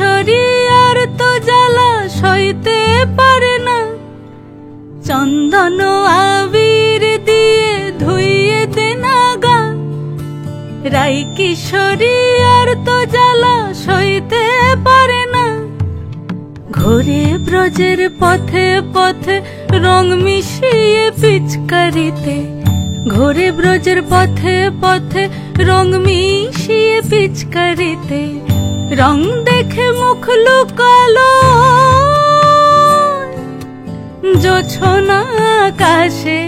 কিশোরী আর তো জ্বালা সইতে পারে না, চন্দন আবির দিয়ে ধুইয়ে দে না গা। রাই কিশোরী আর তো জ্বালা সইতে পারে না, ঘোরে ব্রজের পথে পথে রং মিশিয়ে পিচকারিতে, ঘোরে ব্রজের পথে পথে রং মিশিয়ে পিচকারিতে, রং দেখে মুখ লুকালো জোছনা আকাশে,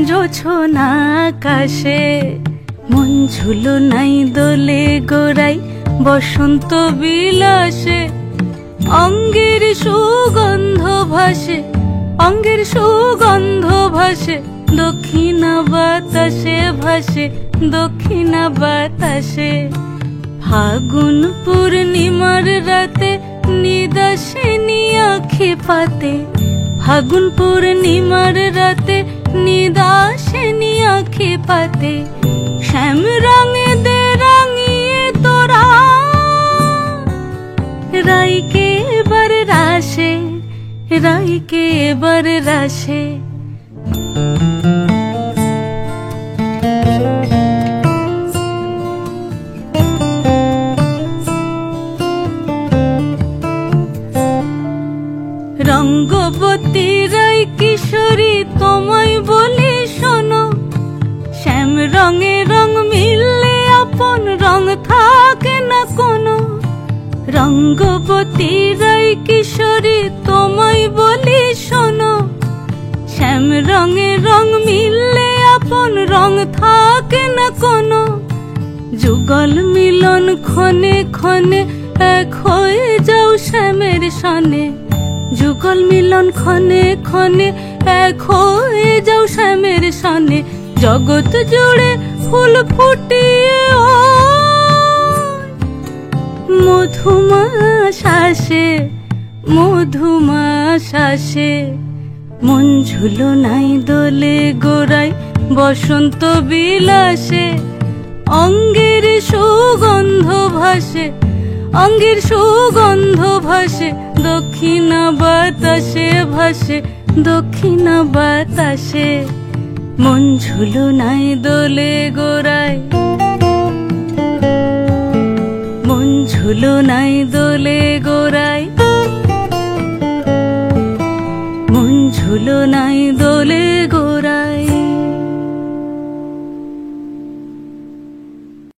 জোছনা আকাশে। মন ঝুলো নাই দোলে গোড়াই বসন্ত বিলাসে, অঙ্গের সুগন্ধ ভাসে, অঙ্গের সুগন্ধ ভাসে, দক্ষিণা বাতাসে ভাসে, দক্ষিণা বাতাসে। ফাগুন পূর্ণিমার রাতে নিদাসিনী আঁখি পাতে, ফাগুন পূর্ণিমার রাতে নিদাসিনী আঁখি পাতে, শ্যাম রঙে দে রাঙিয়ে তোরা রাইকে এবার রাশে, রাইকে এবার রাশে। রঙ্গবতী রাই কিশোরী তোমায় বলি শোনো, শ্যাম রঙে রং মিললে আপন রং থাকে না কোনো। রঙ্গবতী রাই কিশোরী তোমায় বলি শোনো, শ্যাম রঙে রং মিললে আপন রং থাকে না কোনো। যুগল মিলন ক্ষণে ক্ষণে এক হয়ে যাও শ্যামের সনে, যুগল মিলন ক্ষণে ক্ষণে এক হয়ে যাও শ্যামের সনে। জগৎ জুড়ে ফুল ফুটিয়ে মধুমাশাসে, মধুমাশাসে। মন ঝুলো নাই দোলে গোড়াই বসন্ত বিলাসে, অঙ্গের সুগন্ধ ভাসে, অঙ্গের সুগন্ধ ভাসে, দক্ষিণা বাতাসে ভাসে, দক্ষিণা বাতাসে। মন ঝুলো নাই দোলে গোড়ায়, মন ঝুলো নাই দোলে গোড়ায়, মন ঝুলো নাই।